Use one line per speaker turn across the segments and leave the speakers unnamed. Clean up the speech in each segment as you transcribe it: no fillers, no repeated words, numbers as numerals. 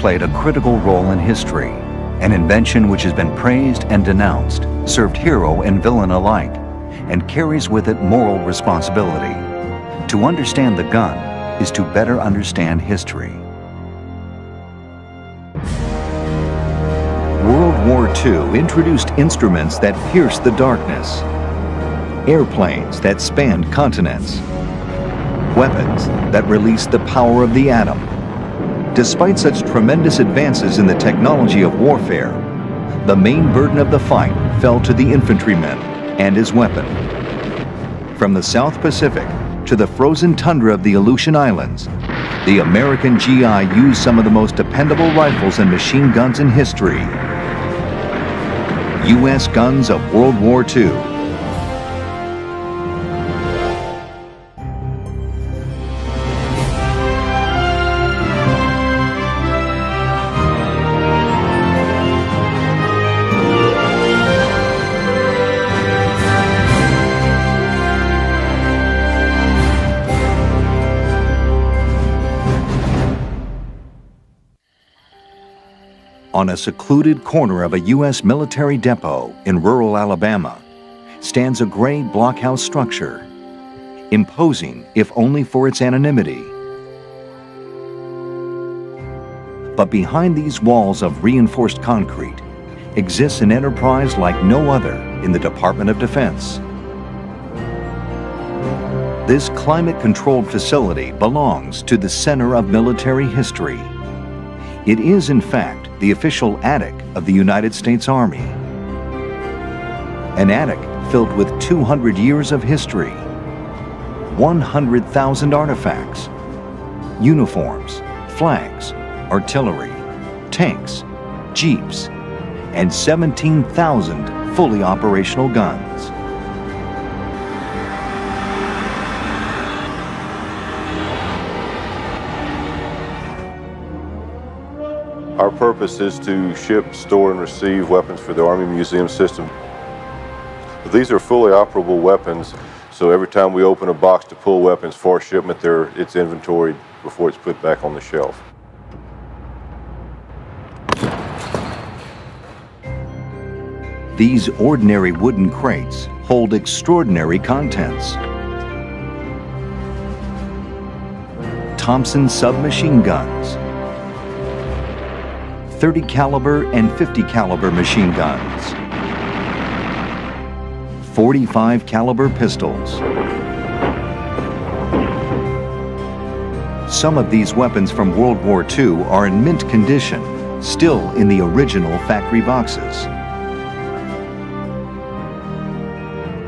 played a critical role in history, an invention which has been praised and denounced, served hero and villain alike, and carries with it moral responsibility. To understand the gun is to better understand history. World War II introduced instruments that pierced the darkness, airplanes that spanned continents, weapons that released the power of the atom. Despite such tremendous advances in the technology of warfare, the main burden of the fight fell to the infantryman and his weapon. From the South Pacific to the frozen tundra of the Aleutian Islands, the American GI used some of the most dependable rifles and machine guns in history. U.S. guns of World War II. On a secluded corner of a U.S. military depot in rural Alabama stands a gray blockhouse structure, imposing if only for its anonymity. But behind these walls of reinforced concrete exists an enterprise like no other in the Department of Defense. This climate-controlled facility belongs to the center of military history. It is, in fact, the official attic of the United States Army. An attic filled with 200 years of history, 100,000 artifacts, uniforms, flags, artillery, tanks, jeeps, and 17,000 fully operational guns.
Our purpose is to ship, store, and receive weapons for the Army Museum System. These are fully operable weapons, so every time we open a box to pull weapons for shipment, it's inventoried before it's put back on the shelf.
These ordinary wooden crates hold extraordinary contents. Thompson submachine guns, 30 caliber and 50 caliber machine guns, 45 caliber pistols. Some of these weapons from World War II are in mint condition, still in the original factory boxes.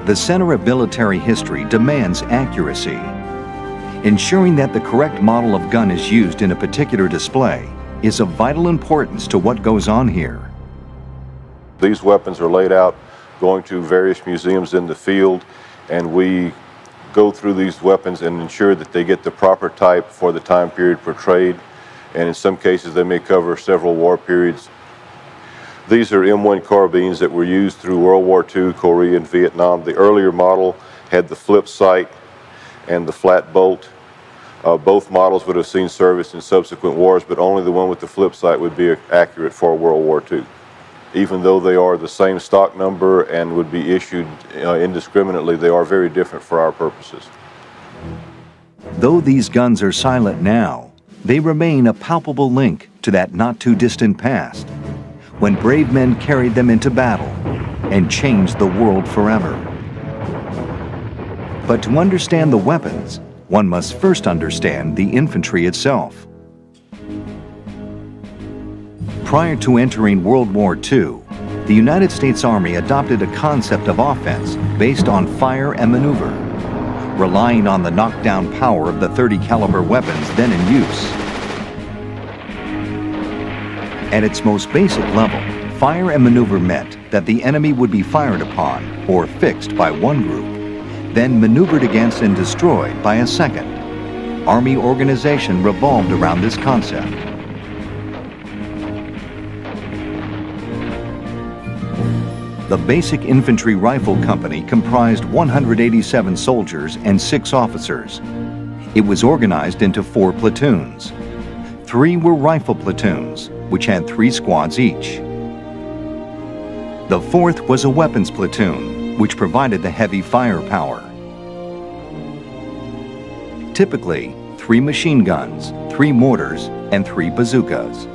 The Center of Military History demands accuracy. Ensuring that the correct model of gun is used in a particular display is of vital importance to what goes on here.
These weapons are laid out going to various museums in the field, and we go through these weapons and ensure that they get the proper type for the time period portrayed, and in some cases they may cover several war periods. These are M1 carbines that were used through World War II, Korea, and Vietnam. The earlier model had the flip sight and the flat bolt. Both models would have seen service in subsequent wars, but only the one with the flip sight would be accurate for World War II. Even though they are the same stock number and would be issued indiscriminately, they are very different for our purposes.
Though these guns are silent now, they remain a palpable link to that not-too-distant past, when brave men carried them into battle and changed the world forever. But to understand the weapons, one must first understand the infantry itself. Prior to entering World War II, the United States Army adopted a concept of offense based on fire and maneuver, relying on the knockdown power of the 30 caliber weapons then in use. At its most basic level, fire and maneuver meant that the enemy would be fired upon or fixed by one group, then maneuvered against and destroyed by a second. Army organization revolved around this concept. The Basic Infantry Rifle Company comprised 187 soldiers and 6 officers. It was organized into 4 platoons. 3 were rifle platoons, which had 3 squads each. The 4th was a weapons platoon, which provided the heavy firepower. Typically, 3 machine guns, 3 mortars, and 3 bazookas.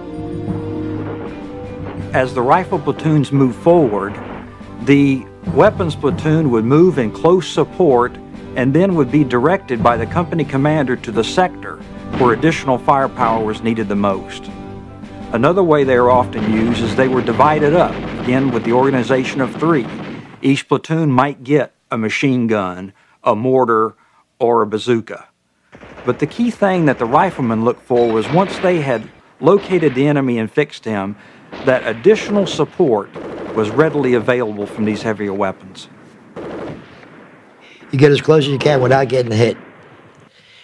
As the rifle platoons moved forward, the weapons platoon would move in close support and then would be directed by the company commander to the sector where additional firepower was needed the most. Another way they were often used is they were divided up, again with the organization of 3. Each platoon might get a machine gun, a mortar, or a bazooka. But the key thing that the riflemen looked for was once they had located the enemy and fixed him, that additional support was readily available from these heavier weapons.
You get as close as you can without getting hit.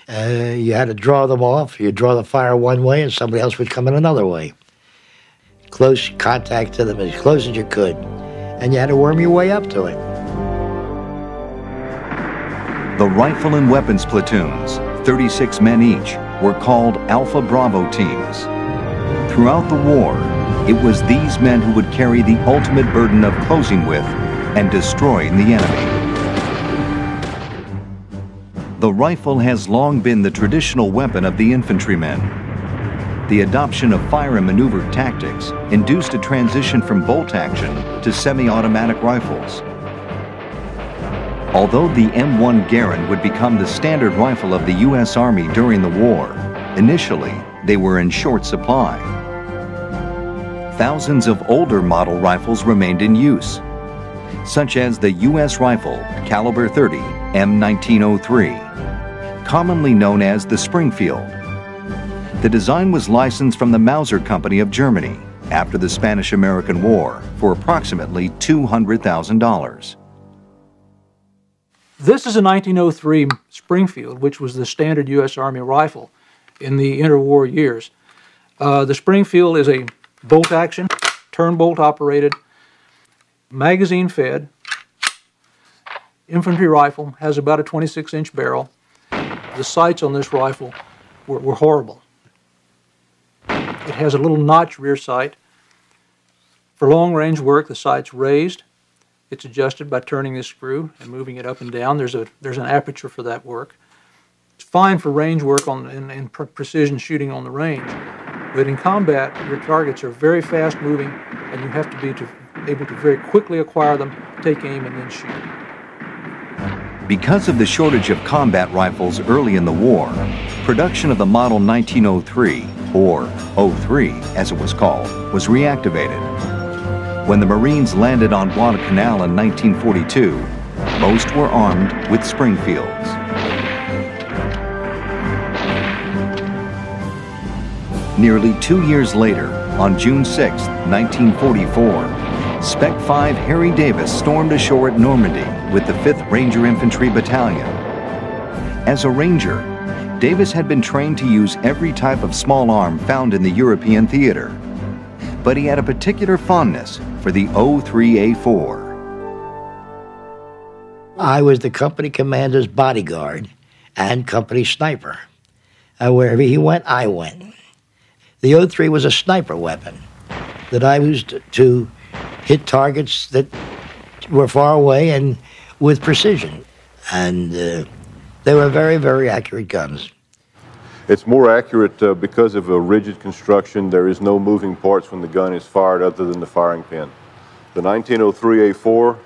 You had to draw them off. You draw the fire one way and somebody else would come in another way. Close contact to them as close as you could. And you had to worm your way up to it.
The rifle and weapons platoons, 36 men each, were called Alpha Bravo teams. Throughout the war, it was these men who would carry the ultimate burden of closing with and destroying the enemy. The rifle has long been the traditional weapon of the infantrymen. The adoption of fire and maneuver tactics induced a transition from bolt action to semi-automatic rifles. Although the M1 Garand would become the standard rifle of the U.S. Army during the war, initially they were in short supply. Thousands of older model rifles remained in use, such as the U.S. rifle Caliber 30 M1903, commonly known as the Springfield. The design was licensed from the Mauser Company of Germany after the Spanish-American War for approximately $200,000.
This is a 1903 Springfield, which was the standard U.S. Army rifle in the interwar years. The Springfield is a bolt-action, turn-bolt operated, magazine-fed infantry rifle, has about a 26-inch barrel. The sights on this rifle were horrible. It has a little notch rear sight. For long-range work, the sight's raised. It's adjusted by turning this screw and moving it up and down. There's an aperture for that work. It's fine for range work and precision shooting on the range. But in combat, your targets are very fast moving, and you have to be able to very quickly acquire them, take aim, and then shoot.
Because of the shortage of combat rifles early in the war, production of the model 1903, or 03 as it was called, was reactivated. When the Marines landed on Guadalcanal in 1942, most were armed with Springfields. Nearly 2 years later, on June 6, 1944, Spec 5 Harry Davis stormed ashore at Normandy with the 5th Ranger Infantry Battalion. As a Ranger, Davis had been trained to use every type of small arm found in the European theater, but he had a particular fondness for the 03A4.
I was the company commander's bodyguard and company sniper. Wherever he went, I went. The 03 was a sniper weapon that I used to hit targets that were far away and with precision. And they were very, very accurate guns.
It's more accurate because of a rigid construction. There is no moving parts when the gun is fired other than the firing pin. The 1903A4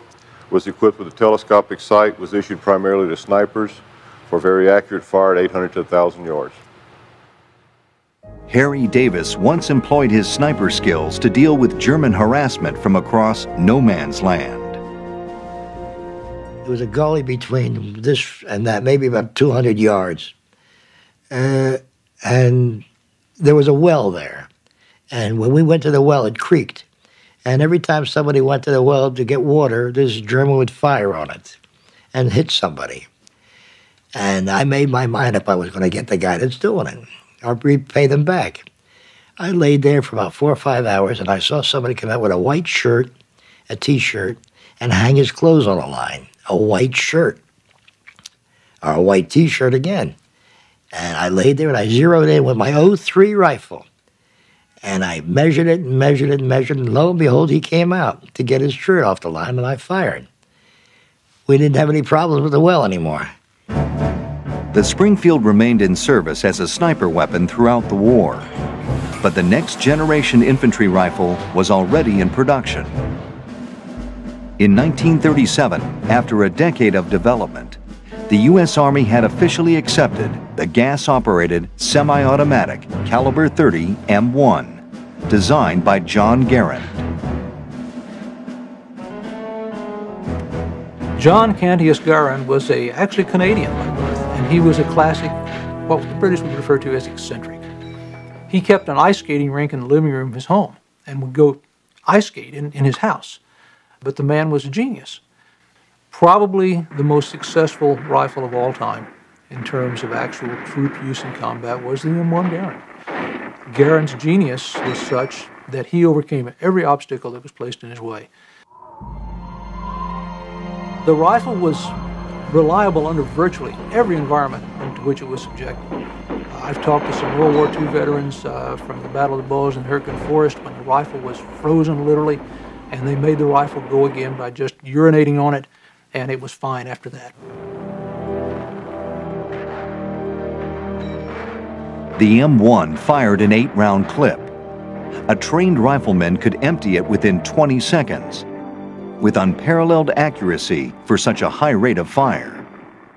was equipped with a telescopic sight, was issued primarily to snipers for very accurate fire at 800 to 1,000 yards.
Harry Davis once employed his sniper skills to deal with German harassment from across no man's land.
There was a gully between this and that, maybe about 200 yards. And there was a well there. And when we went to the well, it creaked. And every time somebody went to the well to get water, this German would fire on it and hit somebody. And I made my mind up I was going to get the guy that's doing it, or repay them back. I laid there for about 4 or 5 hours, and I saw somebody come out with a white shirt, a T-shirt, and hang his clothes on a line. A white shirt, or a white T-shirt again. And I laid there and I zeroed in with my '03 rifle. And I measured it and measured it and measured it, and lo and behold, he came out to get his shirt off the line, and I fired. We didn't have any problems with the well anymore.
The Springfield remained in service as a sniper weapon throughout the war, but the next generation infantry rifle was already in production. In 1937, after a decade of development, the U.S. Army had officially accepted the gas-operated semi-automatic caliber .30 M1, designed by John Garand.
John Cantius Garand was actually Canadian by birth, and he was a classic, what the British would refer to as eccentric. He kept an ice skating rink in the living room of his home and would go ice skate in his house. But the man was a genius. Probably the most successful rifle of all time in terms of actual troop use in combat was the M1 Garand. Garand's genius was such that he overcame every obstacle that was placed in his way. The rifle was reliable under virtually every environment into which it was subjected. I've talked to some World War II veterans from the Battle of the Bulge and Hurtgen Forest when the rifle was frozen literally, and they made the rifle go again by just urinating on it, and it was fine after that.
The M1 fired an 8-round clip. A trained rifleman could empty it within 20 seconds, with unparalleled accuracy for such a high rate of fire.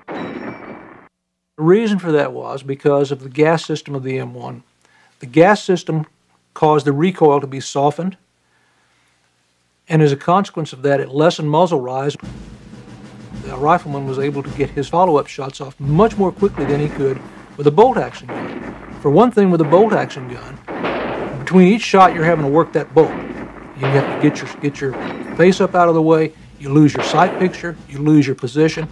The reason for that was because of the gas system of the M1. The gas system caused the recoil to be softened, and as a consequence of that, it lessened muzzle rise. The rifleman was able to get his follow-up shots off much more quickly than he could with a bolt-action gun. For one thing, with a bolt-action gun, between each shot you're having to work that bolt. You have to get your face up out of the way, you lose your sight picture, you lose your position.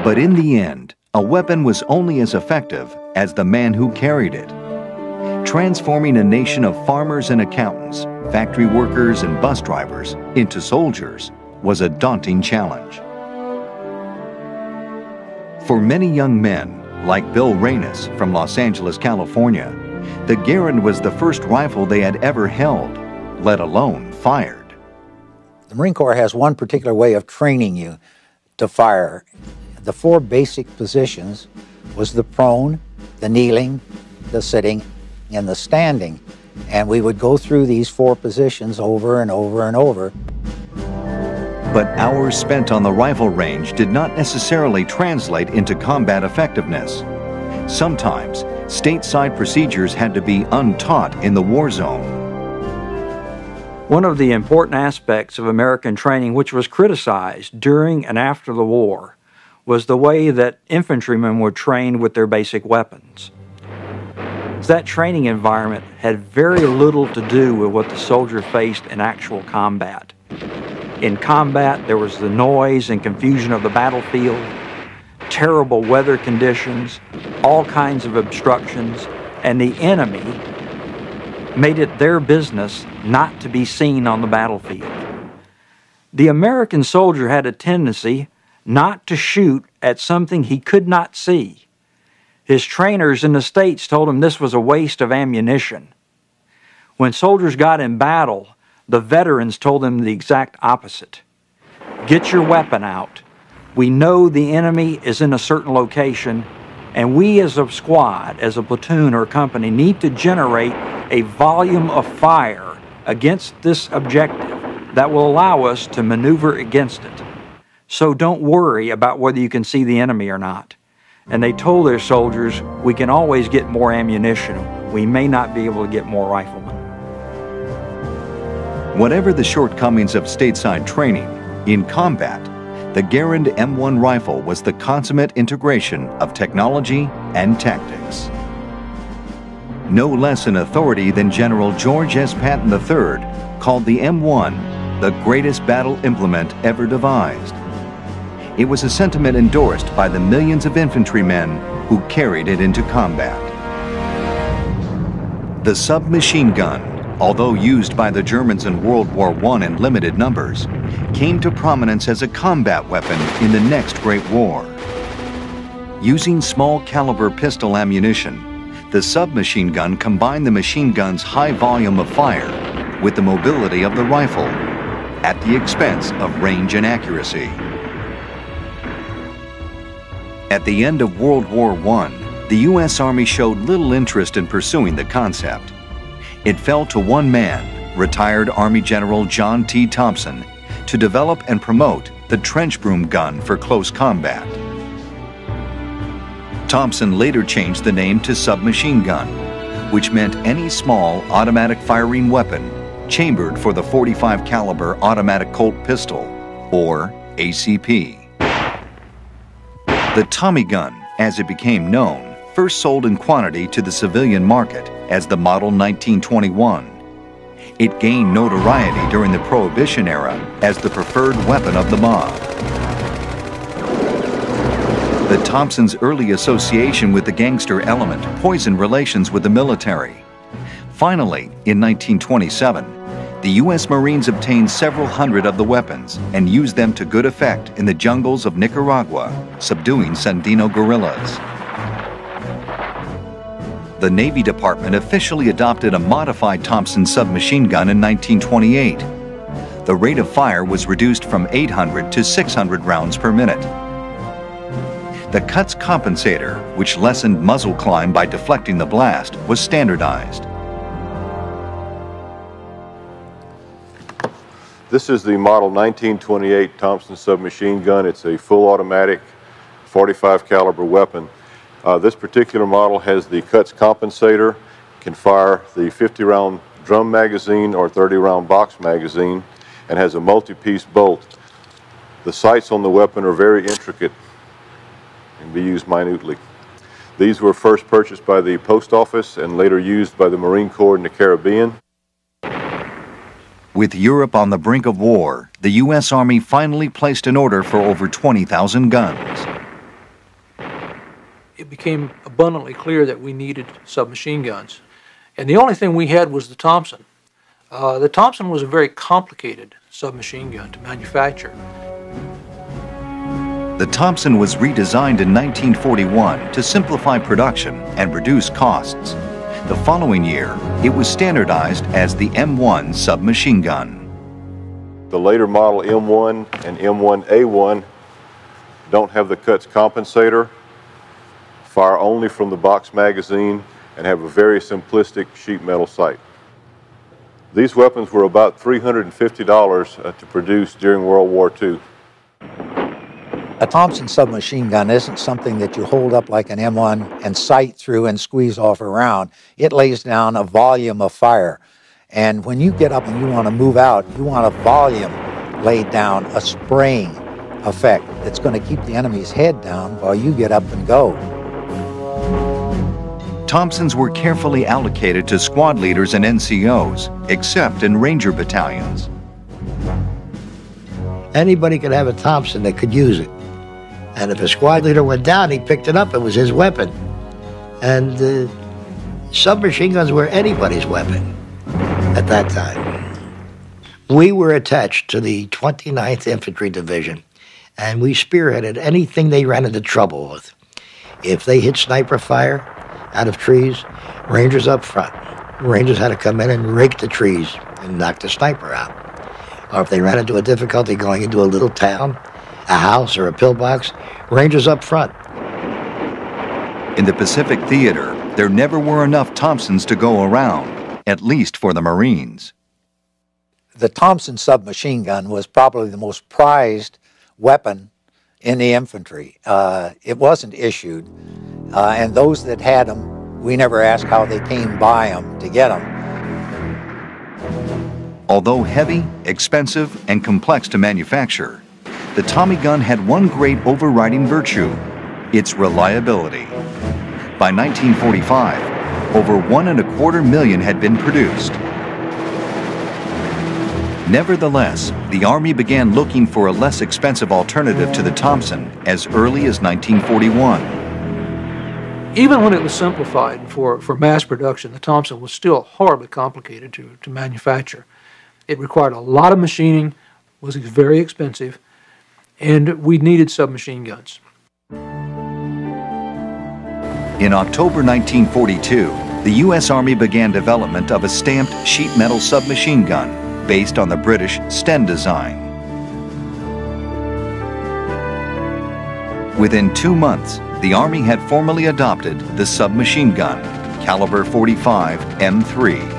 But in the end, a weapon was only as effective as the man who carried it. Transforming a nation of farmers and accountants, factory workers and bus drivers into soldiers was a daunting challenge. For many young men, like Bill Reynes from Los Angeles, California, the Garand was the first rifle they had ever held, let alone fired.
The Marine Corps has one particular way of training you to fire. The 4 basic positions was the prone, the kneeling, the sitting, and the standing. And we would go through these 4 positions over and over and over.
But hours spent on the rifle range did not necessarily translate into combat effectiveness. Sometimes, stateside procedures had to be untaught in the war zone.
One of the important aspects of American training, which was criticized during and after the war, was the way that infantrymen were trained with their basic weapons. That training environment had very little to do with what the soldier faced in actual combat. In combat, there was the noise and confusion of the battlefield, terrible weather conditions, all kinds of obstructions, and the enemy made it their business not to be seen on the battlefield. The American soldier had a tendency not to shoot at something he could not see. His trainers in the States told him this was a waste of ammunition. When soldiers got in battle, the veterans told them the exact opposite. Get your weapon out. We know the enemy is in a certain location, and we as a squad, as a platoon or company, need to generate a volume of fire against this objective that will allow us to maneuver against it. So don't worry about whether you can see the enemy or not. And they told their soldiers, we can always get more ammunition. We may not be able to get more riflemen.
Whatever the shortcomings of stateside training, in combat, the Garand M1 rifle was the consummate integration of technology and tactics. No less an authority than General George S. Patton III called the M1 the greatest battle implement ever devised. It was a sentiment endorsed by the millions of infantrymen who carried it into combat. The submachine gun, although used by the Germans in World War I in limited numbers, came to prominence as a combat weapon in the next Great War. Using small caliber pistol ammunition, the submachine gun combined the machine gun's high volume of fire with the mobility of the rifle, at the expense of range and accuracy. At the end of World War I, the U.S. Army showed little interest in pursuing the concept. It fell to one man, retired Army General John T. Thompson, to develop and promote the trench broom gun for close combat. Thompson later changed the name to submachine gun, which meant any small automatic firing weapon chambered for the .45 caliber automatic Colt pistol, or ACP. The Tommy gun, as it became known, first sold in quantity to the civilian market as the Model 1921. It gained notoriety during the Prohibition era as the preferred weapon of the mob. The Thompson's early association with the gangster element poisoned relations with the military. Finally, in 1927, the U.S. Marines obtained several hundred of the weapons and used them to good effect in the jungles of Nicaragua, subduing Sandino guerrillas. The Navy Department officially adopted a modified Thompson submachine gun in 1928. The rate of fire was reduced from 800 to 600 rounds per minute. The Cutz compensator, which lessened muzzle climb by deflecting the blast, was standardized.
This is the Model 1928 Thompson submachine gun. It's a full automatic .45 caliber weapon. This particular model has the Cutz compensator, can fire the 50-round drum magazine or 30-round box magazine, and has a multi-piece bolt. The sights on the weapon are very intricate and be used minutely. These were first purchased by the Post Office and later used by the Marine Corps in the Caribbean.
With Europe on the brink of war, the U.S. Army finally placed an order for over 20,000 guns.
It became abundantly clear that we needed submachine guns. And the only thing we had was the Thompson. The Thompson was a very complicated submachine gun to manufacture.
The Thompson was redesigned in 1941 to simplify production and reduce costs. The following year, it was standardized as the M1 submachine gun.
The later model M1 and M1A1 don't have the Cutz compensator, fire only from the box magazine, and have a very simplistic sheet metal sight. These weapons were about $350 to produce during World War II.
A Thompson submachine gun isn't something that you hold up like an M1 and sight through and squeeze off a round. It lays down a volume of fire. And when you get up and you want to move out, you want a volume laid down, a spraying effect that's going to keep the enemy's head down while you get up and go.
Thompsons were carefully allocated to squad leaders and NCOs, except in Ranger battalions.
Anybody could have a Thompson that could use it. And if a squad leader went down, he picked it up. It was his weapon. And submachine guns were anybody's weapon at that time. We were attached to the 29th Infantry Division, and we spearheaded anything they ran into trouble with. If they hit sniper fire out of trees, Rangers up front. Rangers had to come in and rake the trees and knock the sniper out. Or if they ran into a difficulty going into a little town, a house or a pillbox, Rangers up front.
In the Pacific Theater, there never were enough Thompsons to go around, at least for the Marines.
The Thompson submachine gun was probably the most prized weapon in the infantry. It wasn't issued, and those that had them, we never asked how they came by them to get them.
Although heavy, expensive, and complex to manufacture, the Tommy gun had one great overriding virtue: its reliability. By 1945, over 1.25 million had been produced. Nevertheless, the Army began looking for a less expensive alternative to the Thompson as early as 1941.
Even when it was simplified for mass production, the Thompson was still horribly complicated to manufacture. It required a lot of machining, was very expensive, and we needed submachine guns.
In October 1942, the U.S. Army began development of a stamped sheet metal submachine gun based on the British Sten design. Within 2 months, the Army had formally adopted the submachine gun, caliber .45 M3.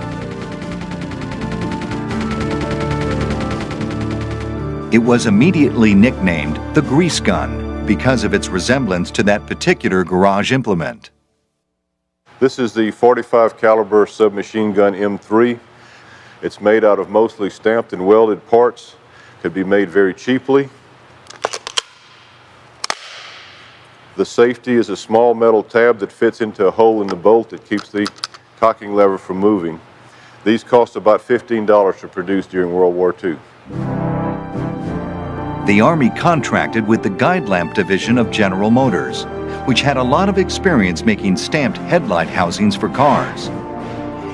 It was immediately nicknamed the grease gun because of its resemblance to that particular garage implement.
This is the .45 caliber submachine gun M3. It's made out of mostly stamped and welded parts. Could be made very cheaply. The safety is a small metal tab that fits into a hole in the bolt that keeps the cocking lever from moving. These cost about $15 to produce during World War II.
The Army contracted with the Guide Lamp Division of General Motors, which had a lot of experience making stamped headlight housings for cars.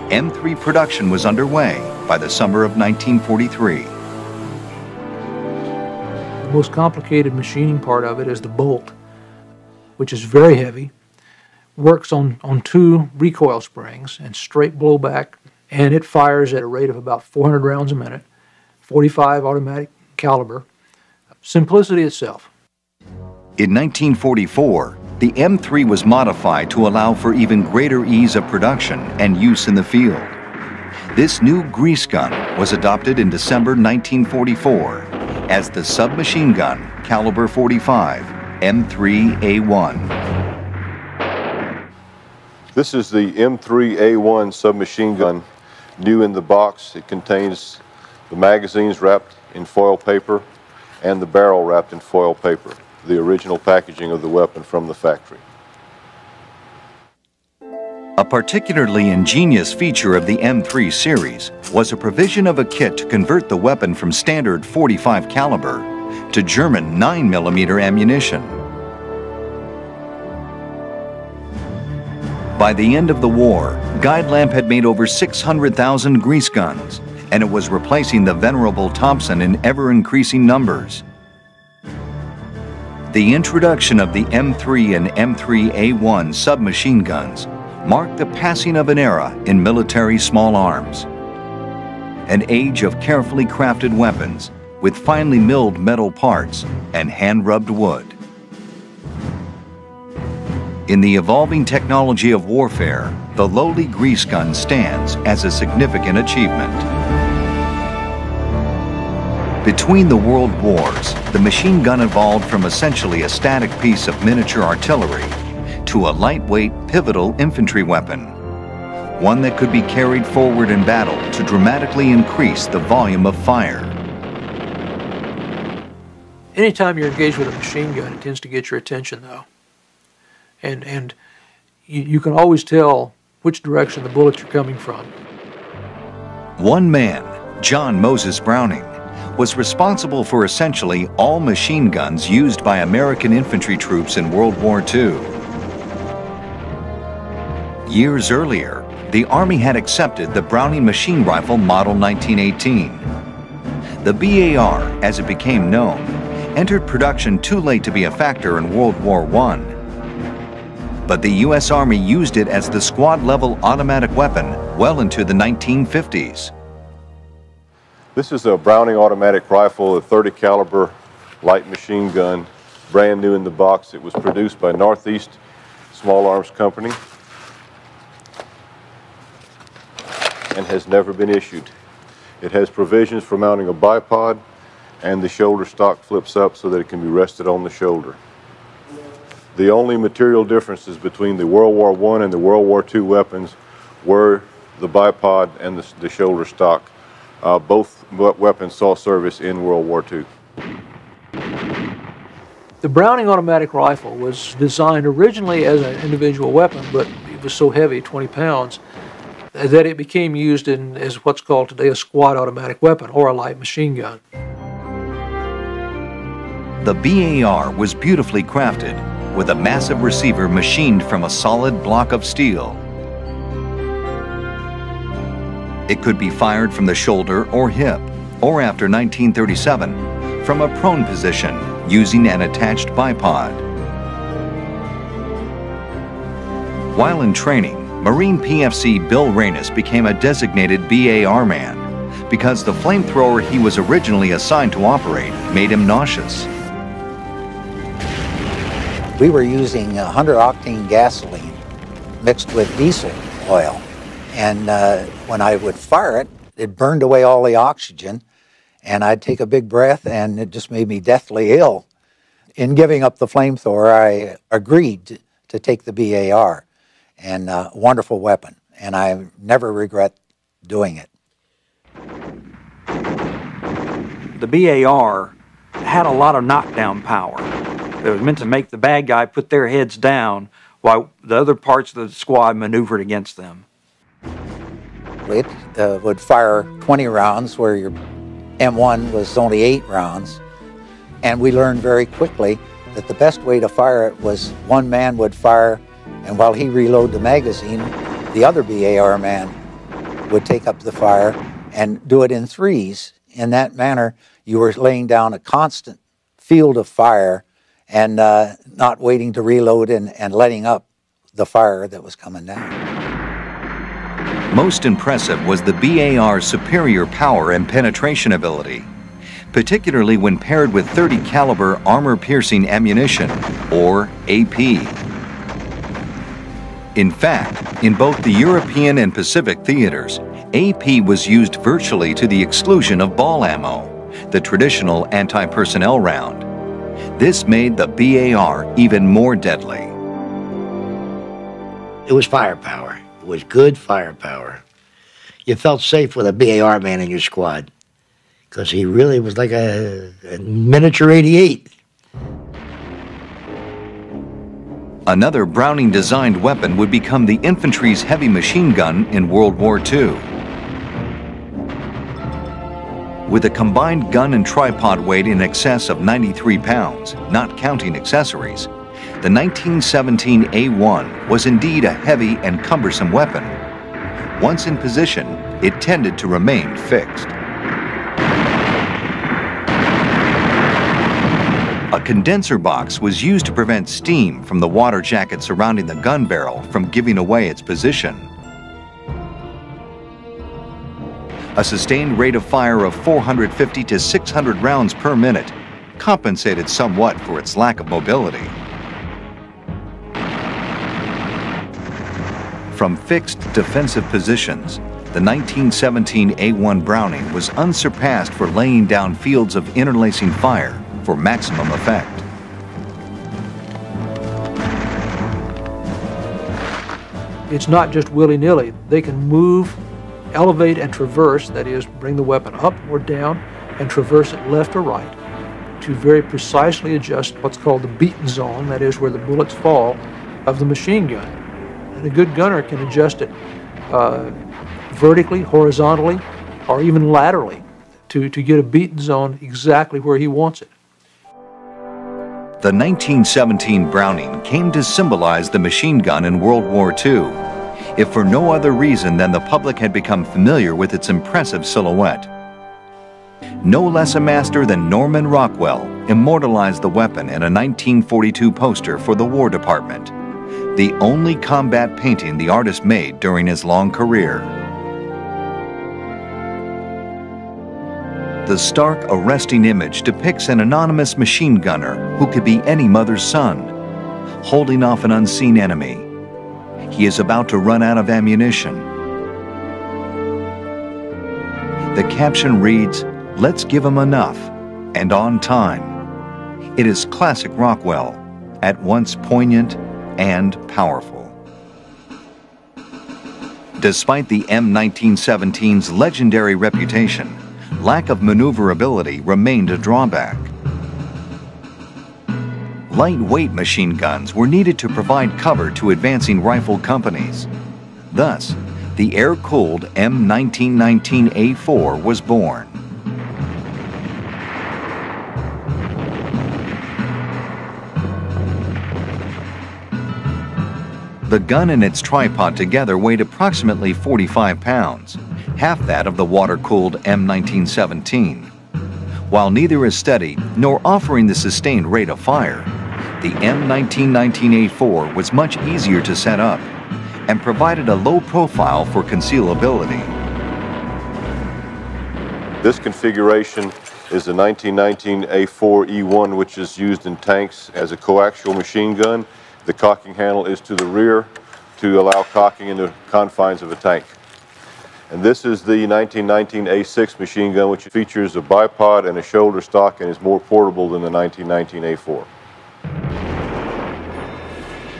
M3 production was underway by the summer of 1943.
The most complicated machining part of it is the bolt, which is very heavy, works on 2 recoil springs and straight blowback, and it fires at a rate of about 400 rounds a minute, .45 automatic caliber. Simplicity itself.
In 1944, the M3 was modified to allow for even greater ease of production and use in the field. This new grease gun was adopted in December 1944 as the submachine gun caliber .45 M3A1.
This is the M3A1 submachine gun, new in the box. It contains the magazines wrapped in foil paper and the barrel wrapped in foil paper, the original packaging of the weapon from the factory.
A particularly ingenious feature of the M3 series was a provision of a kit to convert the weapon from standard .45 caliber to German 9mm ammunition. By the end of the war, Guide Lamp had made over 600,000 grease guns, and it was replacing the venerable Thompson in ever-increasing numbers. The introduction of the M3 and M3A1 submachine guns marked the passing of an era in military small arms, an age of carefully crafted weapons with finely milled metal parts and hand-rubbed wood. In the evolving technology of warfare, the lowly grease gun stands as a significant achievement. Between the world wars, the machine gun evolved from essentially a static piece of miniature artillery to a lightweight, pivotal infantry weapon, one that could be carried forward in battle to dramatically increase the volume of fire.
Anytime you're engaged with a machine gun, it tends to get your attention, though. And you can always tell which direction the bullets are coming from.
One man, John Moses Browning, was responsible for essentially all machine guns used by American infantry troops in World War II. Years earlier, the Army had accepted the Browning machine rifle Model 1918. The BAR, as it became known, entered production too late to be a factor in World War I. But the U.S. Army used it as the squad-level automatic weapon well into the 1950s.
This is a Browning automatic rifle, a .30 caliber light machine gun, brand new in the box. It was produced by Northeast Small Arms Company and has never been issued. It has provisions for mounting a bipod, and the shoulder stock flips up so that it can be rested on the shoulder. The only material differences between the World War I and the World War II weapons were the bipod and the shoulder stock. Both weapons saw service in World War II.
The Browning automatic rifle was designed originally as an individual weapon, but it was so heavy, 20 pounds, that it became used as what's called today a squad automatic weapon, or a light machine gun.
The BAR was beautifully crafted, with a massive receiver machined from a solid block of steel. It could be fired from the shoulder or hip, or after 1937 from a prone position using an attached bipod. While in training, Marine PFC Bill Reynes became a designated BAR man because the flamethrower he was originally assigned to operate made him nauseous.
We were using 100-octane gasoline mixed with diesel oil, and when I would fire it, it burned away all the oxygen, and I'd take a big breath, and it just made me deathly ill. In giving up the flamethrower, I agreed to take the BAR, and wonderful weapon, and I never regret doing it.
The BAR had a lot of knockdown power. It was meant to make the bad guy put their heads down while the other parts of the squad maneuvered against them.
It would fire 20 rounds where your M1 was only 8 rounds. And we learned very quickly that the best way to fire it was one man would fire, and while he reloaded the magazine, the other BAR man would take up the fire and do it in threes. In that manner, you were laying down a constant field of fire and not waiting to reload and letting up the fire that was coming down.
Most impressive was the BAR's superior power and penetration ability, particularly when paired with .30 caliber armor-piercing ammunition, or AP. In fact, in both the European and Pacific theaters, AP was used virtually to the exclusion of ball ammo, the traditional anti-personnel round. This made the BAR even more deadly.
It was firepower. It was good firepower. You felt safe with a BAR man in your squad because he really was like a miniature 88.
Another Browning-designed weapon would become the infantry's heavy machine gun in World War II. With a combined gun and tripod weight in excess of 93 pounds, not counting accessories, the 1917 A1 was indeed a heavy and cumbersome weapon. Once in position, it tended to remain fixed. A condenser box was used to prevent steam from the water jacket surrounding the gun barrel from giving away its position. A sustained rate of fire of 450 to 600 rounds per minute compensated somewhat for its lack of mobility. From fixed defensive positions, the 1917 A1 Browning was unsurpassed for laying down fields of interlacing fire for maximum effect.
It's not just willy-nilly. They can move, elevate, and traverse, that is, bring the weapon up or down and traverse it left or right to very precisely adjust what's called the beaten zone, that is, where the bullets fall, of the machine gun. And a good gunner can adjust it vertically, horizontally, or even laterally to get a beaten zone exactly where he wants it.
The 1917 Browning came to symbolize the machine gun in World War II, if for no other reason than the public had become familiar with its impressive silhouette. No less a master than Norman Rockwell immortalized the weapon in a 1942 poster for the War Department, the only combat painting the artist made during his long career. The stark, arresting image depicts an anonymous machine gunner who could be any mother's son, holding off an unseen enemy. He is about to run out of ammunition. The caption reads, "Let's give him enough, and on time." It is classic Rockwell, at once poignant and powerful. Despite the M1917's legendary reputation, lack of maneuverability remained a drawback. Lightweight machine guns were needed to provide cover to advancing rifle companies. Thus, the air-cooled M1919A4 was born. The gun and its tripod together weighed approximately 45 pounds. half that of the water-cooled M1917. While neither is steady nor offering the sustained rate of fire, the M1919A4 was much easier to set up and provided a low profile for concealability.
This configuration is the 1919A4E1, which is used in tanks as a coaxial machine gun. The cocking handle is to the rear to allow cocking in the confines of a tank. And this is the 1919A6 machine gun, which features a bipod and a shoulder stock and is more portable than the 1919A4.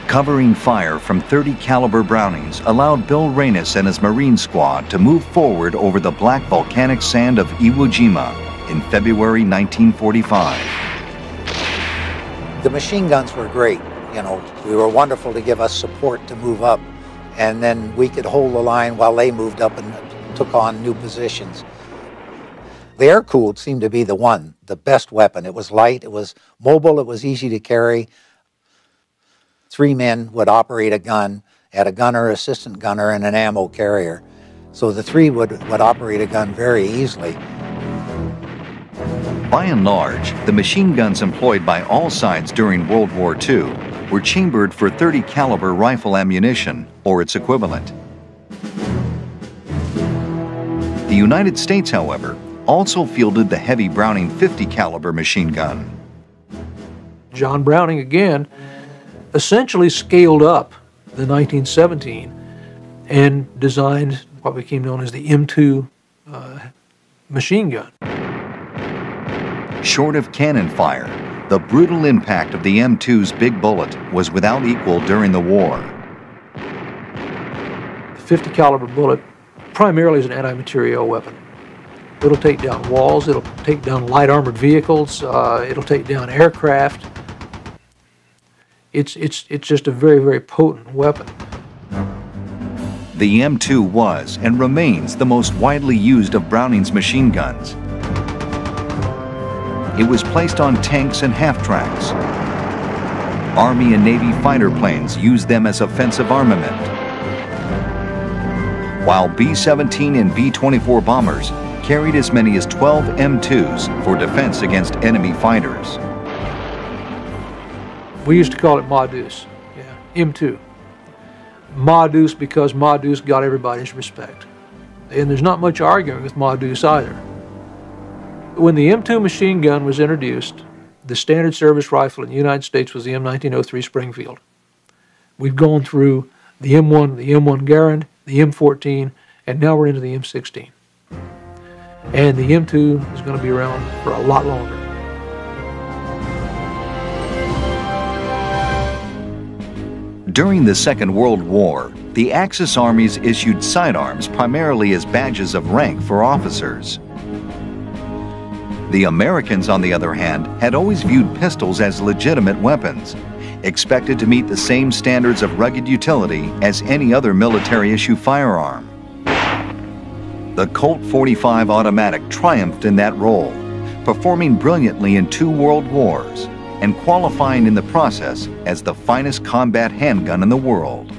Covering fire from .30 caliber Brownings allowed Bill Reynes and his Marine squad to move forward over the black volcanic sand of Iwo Jima in February 1945.
The machine guns were great. You know, they were wonderful to give us support to move up, and then we could hold the line while they moved up and took on new positions. The air-cooled seemed to be the best weapon. It was light, it was mobile, it was easy to carry. 3 men would operate a gun, had a gunner, assistant gunner, and an ammo carrier. So the 3 would operate a gun very easily.
By and large, the machine guns employed by all sides during World War II were chambered for .30 caliber rifle ammunition or its equivalent. The United States, however, also fielded the heavy Browning .50 caliber machine gun.
John Browning, again, essentially scaled up the 1917 and designed what became known as the M2 machine gun.
Short of cannon fire, the brutal impact of the M2's big bullet was without equal during the war.
The .50 caliber bullet primarily is an anti-materiel weapon. It'll take down walls, it'll take down light armored vehicles, it'll take down aircraft. It's just a very, very potent weapon.
The M2 was and remains the most widely used of Browning's machine guns. It was placed on tanks and half-tracks. Army and Navy fighter planes used them as offensive armament, while B-17 and B-24 bombers carried as many as 12 M2s for defense against enemy fighters.
We used to call it Ma Deuce, M2. Ma Deuce because Ma Deuce got everybody's respect. And there's not much arguing with Ma Deuce either. When the M2 machine gun was introduced, the standard service rifle in the United States was the M1903 Springfield. We've gone through the M1, the M1 Garand, the M14, and now we're into the M16. And the M2 is going to be around for a lot longer.
During the Second World War, the Axis armies issued sidearms primarily as badges of rank for officers. The Americans, on the other hand, had always viewed pistols as legitimate weapons, expected to meet the same standards of rugged utility as any other military-issue firearm. The Colt 45 automatic triumphed in that role, performing brilliantly in 2 world wars and qualifying in the process as the finest combat handgun in the world.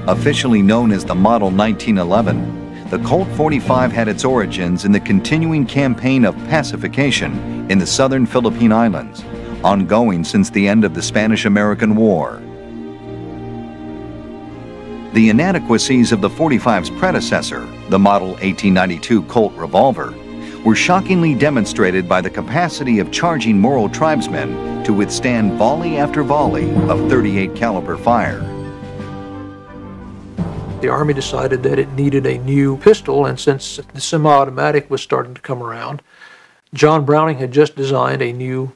Officially known as the Model 1911, the Colt 45 had its origins in the continuing campaign of pacification in the southern Philippine Islands, ongoing since the end of the Spanish-American War. The inadequacies of the 45's predecessor, the Model 1892 Colt revolver, were shockingly demonstrated by the capacity of charging Moro tribesmen to withstand volley after volley of .38 caliber fire.
The Army decided that it needed a new pistol, and since the semi-automatic was starting to come around, John Browning had just designed a new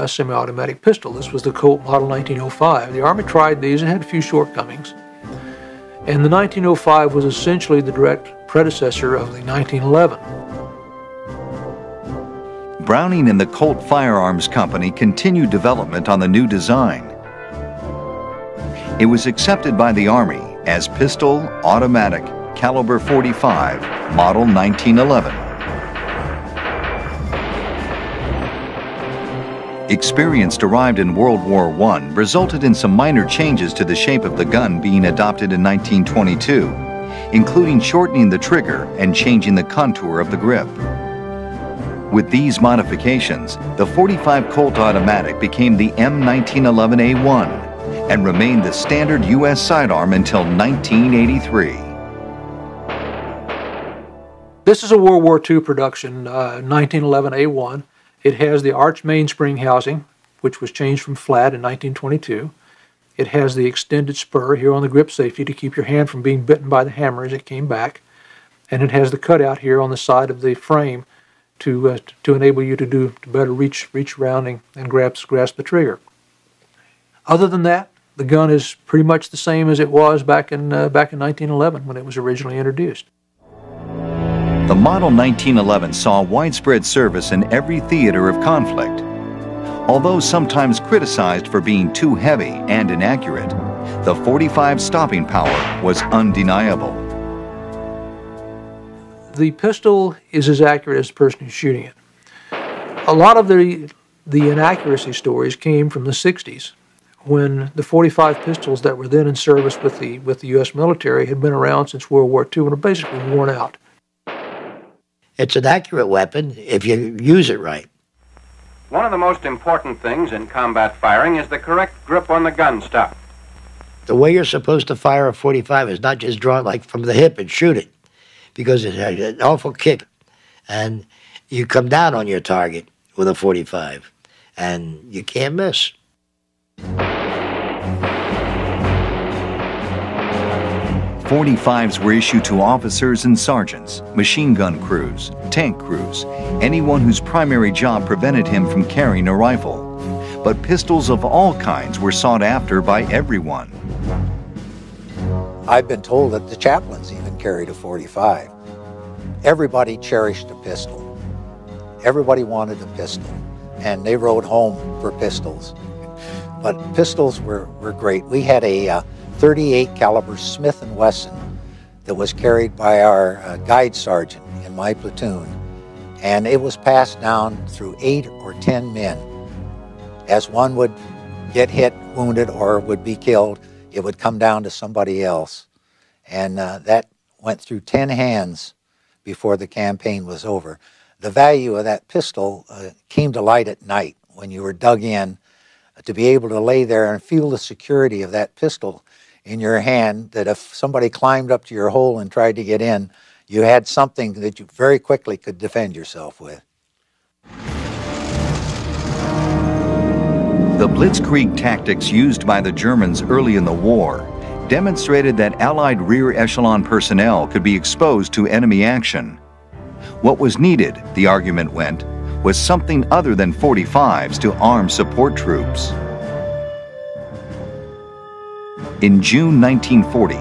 semi-automatic pistol. This was the Colt Model 1905. The Army tried these and had a few shortcomings. And the 1905 was essentially the direct predecessor of the 1911.
Browning and the Colt Firearms Company continued development on the new design. It was accepted by the Army as Pistol Automatic Caliber 45 Model 1911. Experience derived in World War I resulted in some minor changes to the shape of the gun being adopted in 1922, including shortening the trigger and changing the contour of the grip. With these modifications, the .45 Colt automatic became the M1911A1 and remained the standard U.S. sidearm until 1983.
This is a World War II production, 1911A1. It has the arch mainspring housing, which was changed from flat in 1922. It has the extended spur here on the grip safety to keep your hand from being bitten by the hammer as it came back. And it has the cutout here on the side of the frame to enable you to better reach around and grasp the trigger. Other than that, the gun is pretty much the same as it was back in 1911 when it was originally introduced.
The Model 1911 saw widespread service in every theater of conflict. Although sometimes criticized for being too heavy and inaccurate, the .45's stopping power was undeniable.
The pistol is as accurate as the person who's shooting it. A lot of the inaccuracy stories came from the 60s, when the .45 pistols that were then in service with the U.S. military had been around since World War II and are basically worn out.
It's an accurate weapon if you use it right.
One of the most important things in combat firing is the correct grip on the gun stock.
The way you're supposed to fire a .45 is not just draw it like from the hip and shoot it, because it has an awful kick, and you come down on your target with a .45, and you can't miss.
.45s were issued to officers and sergeants, machine gun crews, tank crews, anyone whose primary job prevented him from carrying a rifle. But pistols of all kinds were sought after by everyone.
I've been told that the chaplains even carried a .45. Everybody cherished a pistol. Everybody wanted a pistol, and they rode home for pistols. But pistols were great. We had a .38 caliber Smith & Wesson that was carried by our guide sergeant in my platoon, and it was passed down through 8 or 10 men. As one would get hit, wounded, or would be killed, it would come down to somebody else. And that went through 10 hands before the campaign was over. The value of that pistol came to light at night when you were dug in, to be able to lay there and feel the security of that pistol in your hand, that if somebody climbed up to your hole and tried to get in, you had something that you very quickly could defend yourself with.
The blitzkrieg tactics used by the Germans early in the war demonstrated that Allied rear echelon personnel could be exposed to enemy action. What was needed, the argument went, was something other than .45s to arm support troops. In June 1940,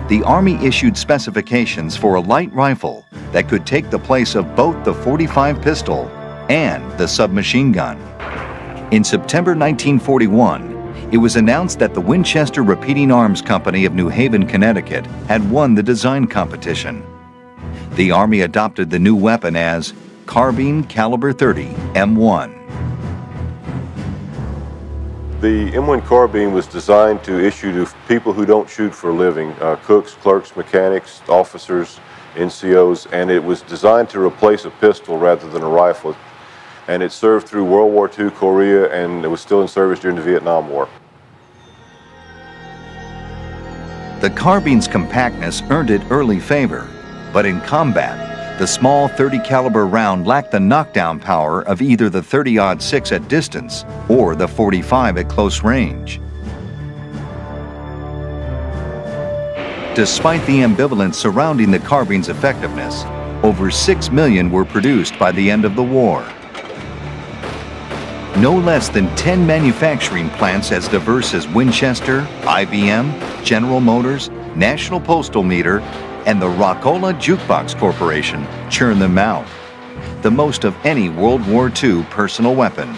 the Army issued specifications for a light rifle that could take the place of both the .45 pistol and the submachine gun. In September 1941, it was announced that the Winchester Repeating Arms Company of New Haven, Connecticut, had won the design competition. The Army adopted the new weapon as Carbine Caliber 30 M1.
The M1 carbine was designed to issue to people who don't shoot for a living, cooks, clerks, mechanics, officers, NCOs, and it was designed to replace a pistol rather than a rifle. And it served through World War II, Korea, and it was still in service during the Vietnam War.
The carbine's compactness earned it early favor, but in combat, the small .30 caliber round lacked the knockdown power of either the .30-06 at distance or the .45 at close range. Despite the ambivalence surrounding the carbine's effectiveness, over 6 million were produced by the end of the war. No less than 10 manufacturing plants as diverse as Winchester, IBM, General Motors, National Postal Meter, and the Rockola Jukebox Corporation churned them out, the most of any World War II personal weapon.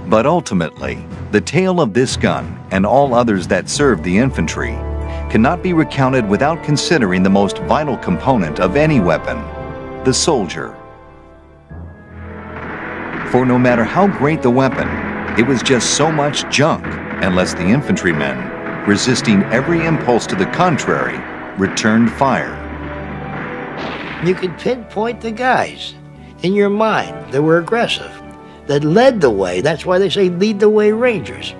But ultimately, the tale of this gun and all others that served the infantry cannot be recounted without considering the most vital component of any weapon, the soldier. For no matter how great the weapon, it was just so much junk unless the infantrymen resisting every impulse to the contrary, returned fire.
You could pinpoint the guys in your mind that were aggressive, that led the way. That's why they say lead the way Rangers.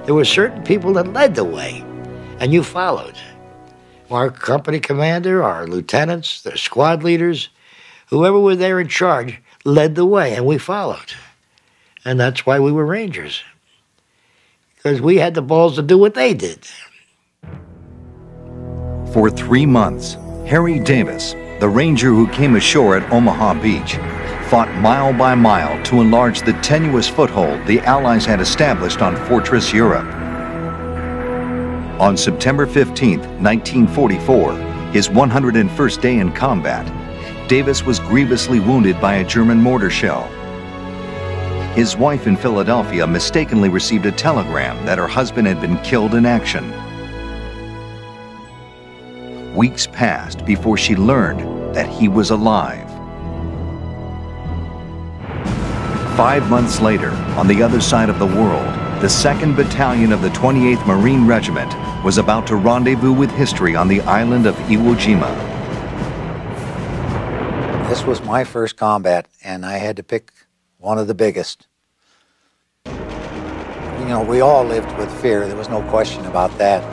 There were certain people that led the way, and you followed. Our company commander, our lieutenants, their squad leaders, whoever was there in charge led the way, and we followed. And that's why we were Rangers, because we had the balls to do what they did.
For 3 months, Harry Davis, the ranger who came ashore at Omaha Beach, fought mile by mile to enlarge the tenuous foothold the Allies had established on Fortress Europe. On September 15, 1944, his 101st day in combat, Davis was grievously wounded by a German mortar shell. His wife in Philadelphia mistakenly received a telegram that her husband had been killed in action. Weeks passed before she learned that he was alive. 5 months later, on the other side of the world, the 2nd Battalion of the 28th Marine Regiment was about to rendezvous with history on the island of Iwo Jima.
This was my first combat, and I had to pick one of the biggest. You know, we all lived with fear. There was no question about that.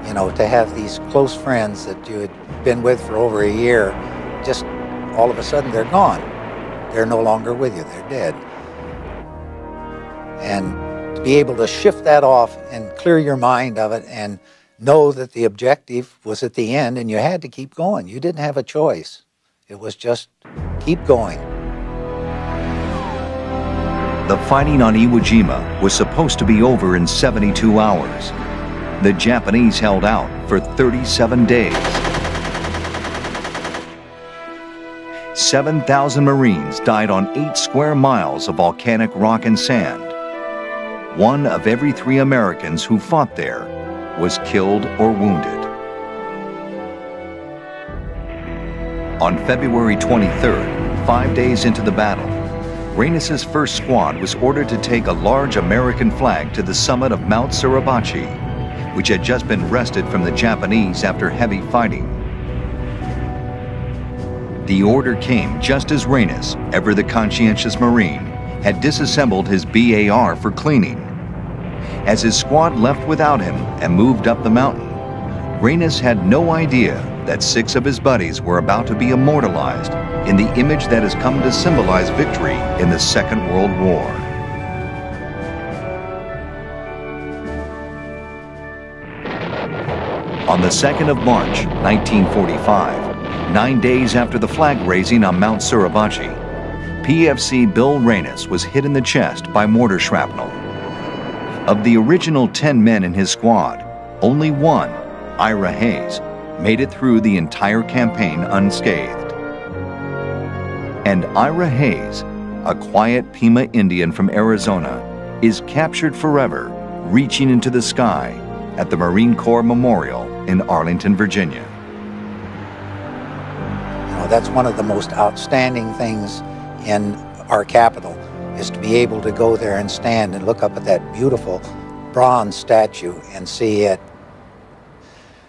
You know, to have these close friends that you had been with for over a year, just all of a sudden they're gone. They're no longer with you. They're dead. And to be able to shift that off and clear your mind of it and know that the objective was at the end and you had to keep going. You didn't have a choice. It was just keep going.
The fighting on Iwo Jima was supposed to be over in 72 hours. The Japanese held out for 37 days. 7,000 Marines died on 8 square miles of volcanic rock and sand. 1 of every 3 Americans who fought there was killed or wounded. On February 23rd, 5 days into the battle, Reynos's first squad was ordered to take a large American flag to the summit of Mount Suribachi, which had just been wrested from the Japanese after heavy fighting. The order came just as Reynos, ever the conscientious Marine, had disassembled his BAR for cleaning. As his squad left without him and moved up the mountain, Reynos had no idea that 6 of his buddies were about to be immortalized in the image that has come to symbolize victory in the Second World War. On the 2nd of March, 1945, 9 days after the flag raising on Mount Suribachi, PFC Bill Reynos was hit in the chest by mortar shrapnel. Of the original 10 men in his squad, only 1, Ira Hayes, made it through the entire campaign unscathed. And Ira Hayes, a quiet Pima Indian from Arizona, is captured forever, reaching into the sky at the Marine Corps Memorial in Arlington, Virginia.
You know, that's one of the most outstanding things in our capital, is to be able to go there and stand and look up at that beautiful bronze statue and see it.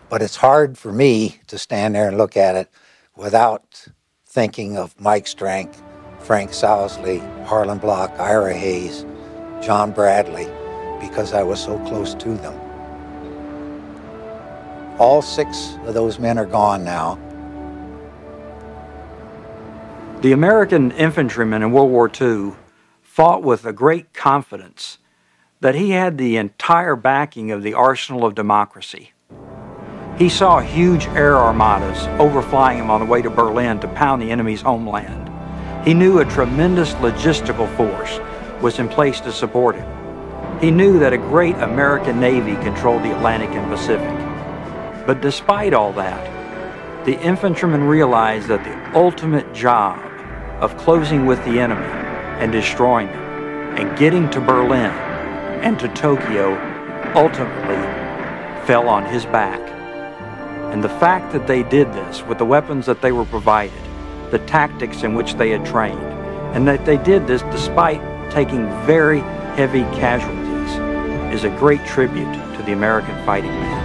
But it's hard for me to stand there and look at it without thinking of Mike Strank, Frank Sousley, Harlan Block, Ira Hayes, John Bradley, because I was so close to them. All 6 of those men are gone now.
The American infantryman in World War II fought with a great confidence that he had the entire backing of the arsenal of democracy. He saw huge air armadas overflying him on the way to Berlin to pound the enemy's homeland. He knew a tremendous logistical force was in place to support him. He knew that a great American Navy controlled the Atlantic and Pacific. But despite all that, the infantryman realized that the ultimate job of closing with the enemy and destroying them and getting to Berlin and to Tokyo ultimately fell on his back. And the fact that they did this with the weapons that they were provided, the tactics in which they had trained, and that they did this despite taking very heavy casualties, is a great tribute to the American fighting man.